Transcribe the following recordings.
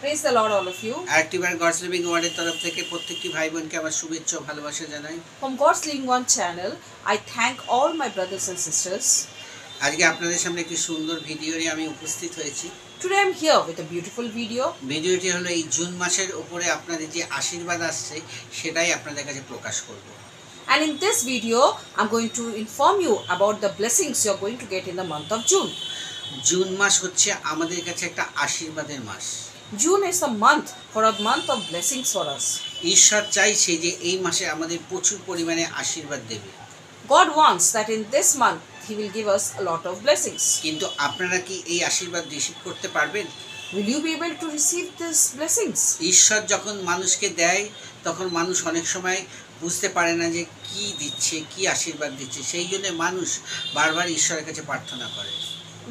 Praise the Lord, all of you. আরেকটিবার God's living ওয়ার্ডের তরফ থেকে প্রত্যেকটি ভাই বোনকে আমার শুভেচ্ছা ও ভালোবাসা জানাই। From God's Living One channel, I thank all my brothers and sisters. আজকে আপনাদের সামনে একটি সুন্দর ভিডিও নিয়ে আমি উপস্থিত হয়েছি। Today I'm here with a beautiful video. ভিডিওটি হলো এই জুন মাসের উপরে আপনাদের যে আশীর্বাদ আসছে সেটাই আপনাদের কাছে প্রকাশ করব। And in this video, I'm going to inform you about the blessings you're going to get in the month of June. June মাস হচ্ছে আমাদের কাছে একটা আশীর্বাদের মাস। June is a month of blessings for us. ঈশ্বর চাইছে যে এই মাসে আমাদের প্রচুর পরিমাণে আশীর্বাদ দেবে। God wants that in this month, He will give us a lot of blessings. কিন্তু আপনারা কি এই আশীর্বাদ রিসিভ করতে পারবেন? Will you be able to receive these blessings? ঈশ্বর যখন মানুষকে দেয় তখন মানুষ অনেক সময় বুঝতে পারে না যে কি দিচ্ছে, কি আশীর্বাদ দিচ্ছে, সেই জন্য মানুষ বারবার ঈশ্বরের কাছে প্রার্থনা করে।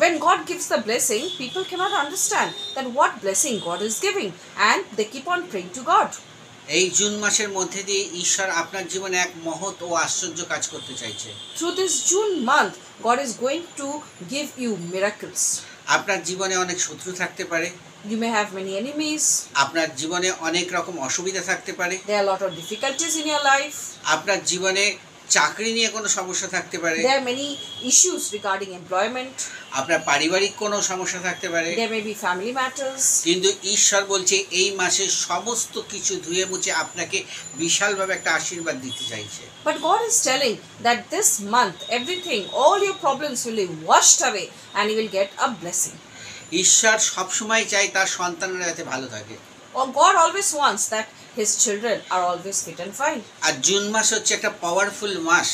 When God gives the blessing, people cannot understand that what blessing God is giving, and they keep on praying to God. এই জুন মাসের মধ্যে দিয়ে ঈশ্বর আপনার জীবনে এক মহৎ ও আশ্চর্য কাজ করতে চাইছে। Through this June month, God is going to give you miracles. আপনার জীবনে অনেক শত্রু থাকতে পারে, You may have many enemies. আপনার জীবনে অনেক রকম অসুবিধা থাকতে পারে, There are a lot of difficulties in your life. আপনার জীবনে চাকরি নিয়ে কোনো সমস্যা থাকতে পারে, There are many issues regarding employment. আপনার পারিবারিক কোনো সমস্যা থাকতে পারে। There may be family matters. কিন্তু ঈশ্বর বলছে এই মাসে সমস্ত কিছু ধুয়ে মুছে আপনাকে বিশালভাবে একটা আশীর্বাদ দিতে চাইছে। But God is telling that this month, everything, all your problems will be washed away, and you will get a blessing. ঈশ্বর সবসময় চায় তার সন্তানরা যাতে ভালো থাকে। Or God always wants that His children are always fit and fine. আর June মাস হচ্ছে একটা পাওয়ারফুল মাস।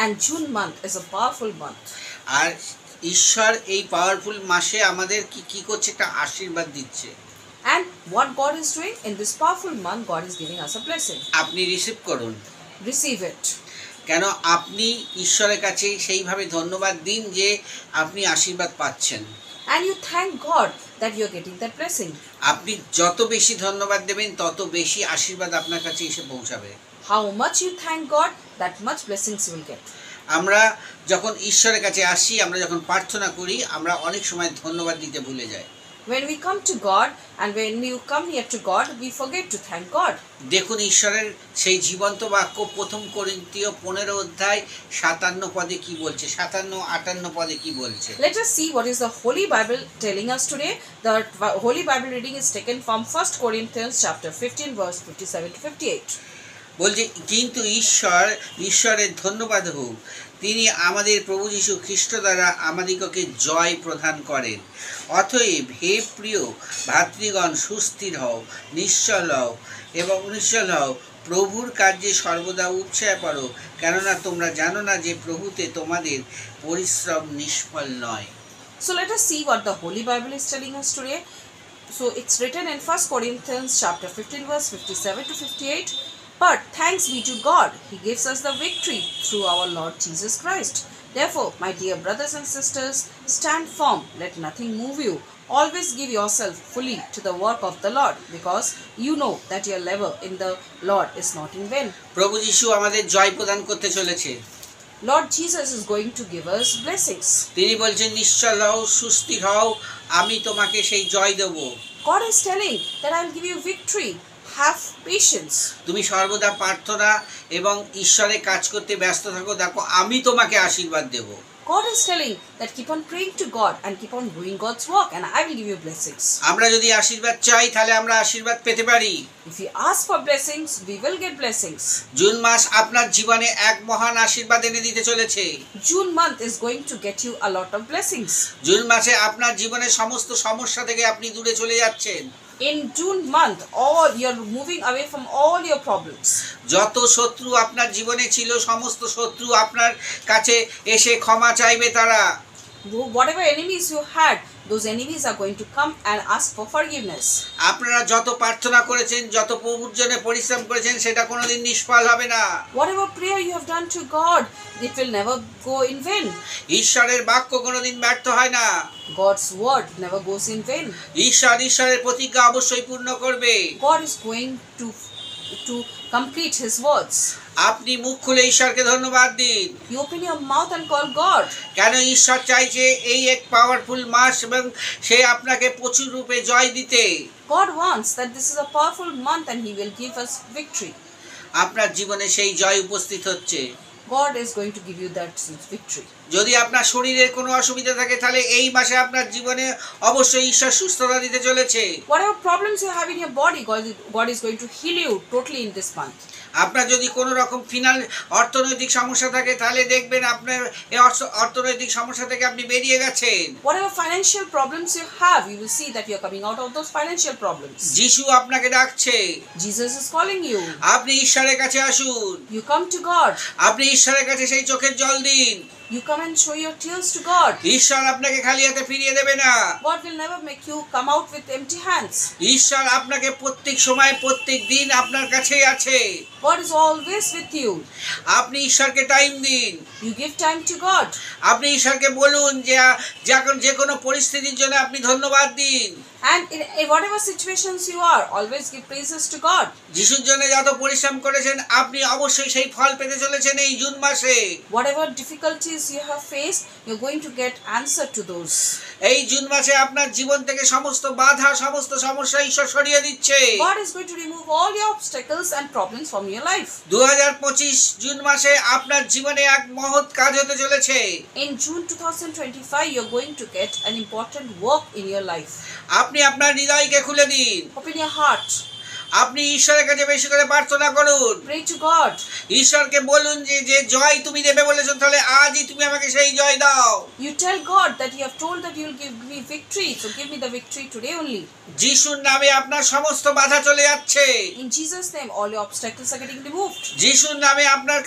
And June month is a powerful month. আর ঈশ্বর এই পাওয়ারফুল মাসে আমাদের কি করছে, একটা আশীর্বাদ দিচ্ছে। And what God is doing in this powerful month, God is giving us a blessing. আপনি রিসিভ করুন। Receive it. কেন আপনি ঈশ্বরের কাছে সেইভাবে ধন্যবাদ দিন যে আপনি আশীর্বাদ পাচ্ছেন। And you thank God that you are getting that blessing. আপনি যত বেশি ধন্যবাদ দেবেন তত বেশি আশীর্বাদ আপনার কাছে এসে পৌঁছাবে। How much you thank God, that much blessings you will get. আমরা যখন ঈশ্বরের কাছে আসি, আমরা যখন প্রার্থনা করি, আমরা অনেক সময় ধন্যবাদ দিতে ভুলে যাই। When we come to God and when you come here to God, we forget to thank God. দেখুন ঈশ্বরের সেই জীবন্ত বাক্য প্রথম করিন্থীয় 15 অধ্যায় 57 পদে কি বলছে, 57-58 পদে কি বলছে। Let us see what is the Holy Bible telling us today. The Holy Bible reading is taken from 1 Corinthians chapter 15 verse 57 to 58. বলছে কিন্তু ঈশ্বরের ধন্যবাদ হোক, তিনি আমাদের প্রভু যীশু খ্রিস্ট দ্বারা আমাদিগকে জয় প্রদান করেন। অতএব হে প্রিয় ভাতৃগণ, সুস্থির হও, নিশ্চল হও, প্রভুর কার্যে সর্বদা উৎসাহ করো, কেননা তোমরা জানো না যে প্রভুতে তোমাদের পরিশ্রম নিষ্ফল নয়। So let us see what the Holy Bible is telling us today. So it's written in 1 Corinthians chapter 15 verse 57 to 58. But thanks be to God, He gives us the victory through our Lord Jesus Christ. Therefore, my dear brothers and sisters, stand firm, let nothing move you. Always give yourself fully to the work of the Lord, because you know that your labor in the Lord is not in vain. প্রভু যীশু আমাদের জয় প্রদান করতে চলেছে। Lord Jesus is going to give us blessings. তিনি বলছেন নিশ্চল হও, সুস্থির হও, আমি তোমাকে সেই জয় দেব। God is telling that I will give you victory. Have patience. তুমি সর্বদা প্রার্থনা এবং ঈশ্বরের কাজ করতে ব্যস্ত থাকো, দেখো আমি তোমাকে আশীর্বাদ দেব। God is telling that keep on praying to God and keep on doing God's work, and I will give you blessings. আমরা যদি আশীর্বাদ চাই তাহলে আমরা আশীর্বাদ পেতে পারি। If we ask for blessings, we will get blessings. June মাস আপনার জীবনে এক মহান আশীর্বাদ এনে দিতে চলেছে। June month is going to get you a lot of blessings. June মাসে আপনার জীবনের সমস্ত সমস্যা থেকে আপনি দূরে চলে যাচ্ছেন। In June month, you're moving away from all your problems. যত শত্রু আপনার জীবনে ছিল, সমস্ত শত্রু আপনার কাছে এসে ক্ষমা চাইবে তারা। Whatever enemies you had, those enemies are going to come and ask for forgiveness. আপনারা যত প্রার্থনা করেছেন, যত প্রভুর জন্য পরিশ্রম করেছেন, সেটা কোনোদিন নিষ্ফল হবে না। Whatever prayer you have done to God, it will never go in vain. ঈশ্বরের বাক্য কোনোদিন ব্যর্থ হয় না। God's word never goes in vain. ঈশ্বরের প্রতিজ্ঞা অবশ্যই পূর্ণ করবে। God is going to complete His words. আপনি মুখ খুলে ঈশ্বরকে ধন্যবাদ দিন। You open your mouth and call God. কেন ঈশ্বর চাইছে এই এক পাওয়ারফুল মাস এবং সে আপনাকে প্রচুর রূপে জয় দিতে। God wants that this is a powerful month and He will give us victory. আপনার জীবনে সেই জয় উপস্থিত হচ্ছে। God is going to give you that victory. যদি আপনার শরীরের কোনো অসুবিধা থাকে তাহলে এই মাসে আপনার জীবনে অবশ্যই ঈশ্বর সুস্থতা দিতে চলেছে। Whatever problems you have in your body, God is going to heal you totally in this month. আপনার যদি কোনো রকম অর্থনৈতিক সমস্যা থাকে তাহলে দেখবেন আপনার এই অর্থনৈতিক সমস্যা থেকে আপনি বেরিয়ে গেছেন। Whatever financial problems you have, you will see that you are coming out of those financial problems. যিশু আপনাকে ডাকছে। Jesus is calling you. আপনি ঈশ্বরের কাছে আসুন। You come to God. আপনি ঈশ্বরের কাছে সেই চোখের জল দিন। You come and show your tears to God. ঈশ্বর আপনাকে খালি হাতে ফিরিয়ে দেবে না। God will never make you come out with empty hands. ঈশ্বর আপনাকে প্রত্যেক সময় প্রত্যেক দিন আপনার কাছেই আছে। God is always with you. আপনি ঈশ্বরকে টাইম দিন। You give time to God. আপনি ঈশ্বরকে বলুন যে কোনো পরিস্থিতির জন্য আপনি ধন্যবাদ দিন। And in whatever situations you are, always give praises to God. যিশুর জন্য যত পরিশ্রম করেছেন আপনি অবশ্যই সেই ফল পেতে চলেছেন এই জুন মাসে। Whatever difficulties you have faced, you're going to get answer to those. এই জুন মাসে আপনার জীবন থেকে সমস্ত বাধা সমস্ত সমস্যা ঈশ্বর সরিয়ে দিচ্ছে। God is going to remove all your obstacles and problems from your life. 2025 June মাসে আপনার জীবনে এক মহৎ কাজ হতে চলেছে। In June 2025, you're going to get an important work in your life. আপনি আপনার হৃদয়কে খুলে দিন। Open your heart. আপনি ঈশ্বরের কাছে বেশি করে প্রার্থনা করুন। Pray to God. ঈশ্বরকে বলুন যে জয় তুমি দেবে বলেছো তাহলে আজই তুমি আমাকে সেই জয় দাও। You tell God that you have told that you will give me victory, so give me the victory today only. যিশুর নামে আপনার সমস্ত বাধা চলে যাচ্ছে। In Jesus' name, all your obstacles are getting removed. যিশুর নামে আপনার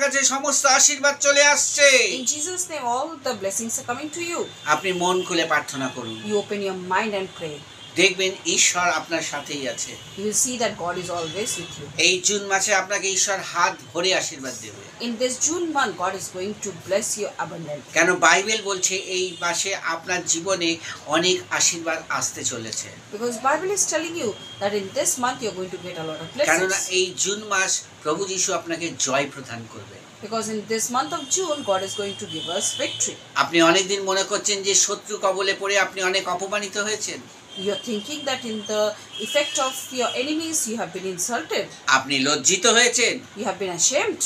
কাছে সমস্ত আশীর্বাদ চলে আসছে। In Jesus' name, all the blessings are coming to you. আপনি মন খুলে প্রার্থনা করুন। You open your mind and pray. দেখবেন ঈশ্বর আপনার সাথেই আছে। You will see that God is always with you. এই জুন মাসে আপনাকে ঈশ্বর হাত ভরে আশীর্বাদ দেবে। In this June month, God is going to bless you abundantly. কেন বাইবেল বলছে এই মাসে আপনার জীবনে অনেক আশীর্বাদ আসতে চলেছে। Because Bible is telling you that in this month you're going to get a lot of কেননা blessings. এই জুন মাস প্রভু যিশু আপনাকে জয় প্রদান করবে। Because in this month of June, God is going to give us victory. আপনি অনেক দিন মনে করছেন যে শত্রু কবলে পড়ে আপনি অনেক অপমানিত হয়েছেন। You're thinking that in the effect of your enemies, you have been insulted. আপনি লজ্জিত হয়েছেন। You have been ashamed.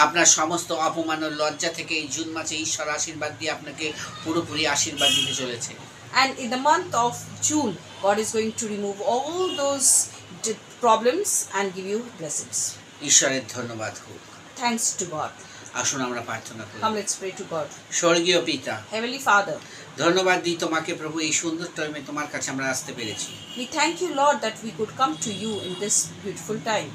আপনার সমস্ত অপমান ও লজ্জা থেকে এই জুন মাসে ঈশ্বর আশীর্বাদ দিয়ে আপনাকে পুরোপুরি আশীর্বাদ দিতে চলেছে। And in the month of June, God is going to remove all those problems and give you blessings. ঈশ্বরের ধন্যবাদ হোক। Thanks to God. আসুন আমরা প্রার্থনা করি। Come, let's pray to God. স্বর্গীয় পিতা, Heavenly Father, ধন্যবাদ দিই তোমাকে প্রভু, এই সুন্দর টাইমে তোমার কাছে আমরা আসতে পেরেছি। we thank you, Lord, that we could come to you in this beautiful time.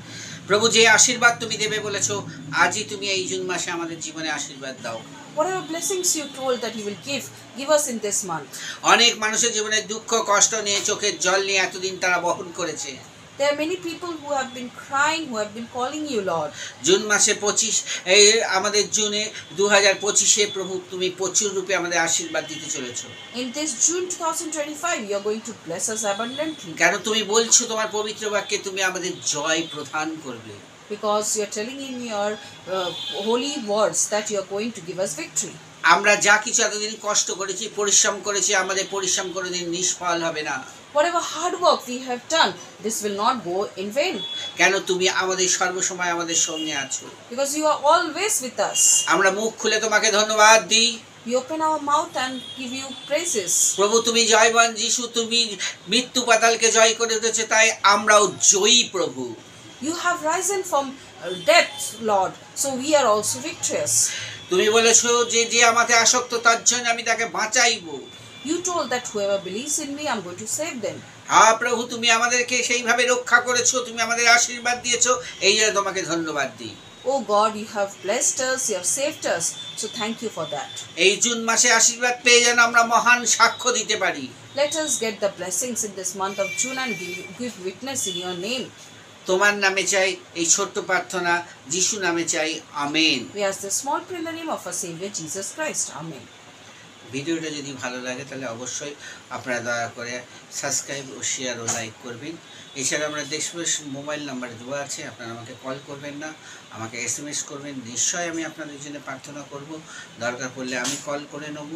প্রভু, যে আশীর্বাদ তুমি দেবে বলেছো আজই তুমি এই জুন মাসে আমাদের জীবনে আশীর্বাদ দাও। Whatever blessings you told that you will give us in this month. অনেক মানুষের জীবনে দুঃখ কষ্ট নিয়ে চোখের জল নিয়ে এতদিন তারা বহন করেছে। There are many people who have been crying, who have been calling you, Lord. June মাসে 25 এই আমাদের জুনে 2025-এ প্রভু তুমি প্রচুর রূপে আমাদের আশীর্বাদ দিতে চলেছো। In this June 2025, you are going to bless us abundantly. কেন তুমি বলছো তোমার পবিত্র বাক্যে তুমি আমাদের জয় প্রদান করবে। Because you are telling in your holy words that you are going to give us victory. আমরা যা কিছু এতদিন কষ্ট করেছি পরিশ্রম করেছি আমাদের পরিশ্রম কোনোদিন নিষ্ফল হবে না। Whatever hard work we have done, this will not go in vain. কেন তুমি আমাদের সর্বসময় আমাদের সঙ্গে আছো। Because you are always with us. আমরা মুখ খুলে তোমাকে ধন্যবাদ দিই। We open our mouth and give you praises. প্রভু তুমি জয়বান যিশু, তুমি মৃত্যু পাতালকে জয় করে উঠেছো, তাই আমরাও জয়ী প্রভু। You have risen from death, Lord, so we are also victorious. তুমি বলেছো যে আমাতে আসক্ত তার জন্য আমি তাকে বাঁচাইবো। You told that whoever believes in me, I'm going to save them. হ্যাঁ প্রভু, তুমি আমাদেরকে সেইভাবে রক্ষা করেছো, তুমি আমাদের আশীর্বাদ দিয়েছো, এই জন্য তোমাকে ধন্যবাদ দিই। Oh God, you have blessed us, you have saved us, so thank you for that. এই জুন মাসে আশীর্বাদ পেয়ে যেন আমরা মহান সাক্ষ্য দিতে পারি। Let us get the blessings in this month of June and give witness in your name. তোমার নামে চাই এই ছোট্ট প্রার্থনা, যিশু নামে চাই, amen. We ask this small prayer in the name of our Savior Jesus Christ. Amen. ভিডিওটা যদি ভালো লাগে তাহলে অবশ্যই আপনারা দয়া করে সাবস্ক্রাইব ও শেয়ার ও লাইক করবেন। এছাড়া আমরা দেশপ্রেস মোবাইল নাম্বার দেওয়া আছে, আপনারা আমাকে কল করবেন না, আমাকে SMS করবেন। নিশ্চয়ই আমি আপনাদের জন্য প্রার্থনা করব, দরকার পড়লে আমি কল করে নেব।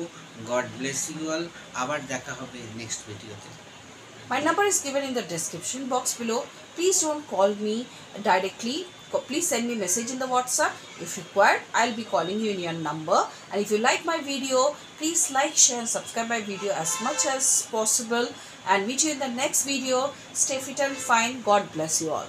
God bless you all. আবার দেখা হবে নেক্সট ভিডিওতে। My number is given in the description box below. Please don't call me directly. Please send me a message in the WhatsApp. If required, I'll be calling you in your number. And if you like my video, please like, share and subscribe my video as much as possible. And meet you in the next video. Stay fit and fine. God bless you all.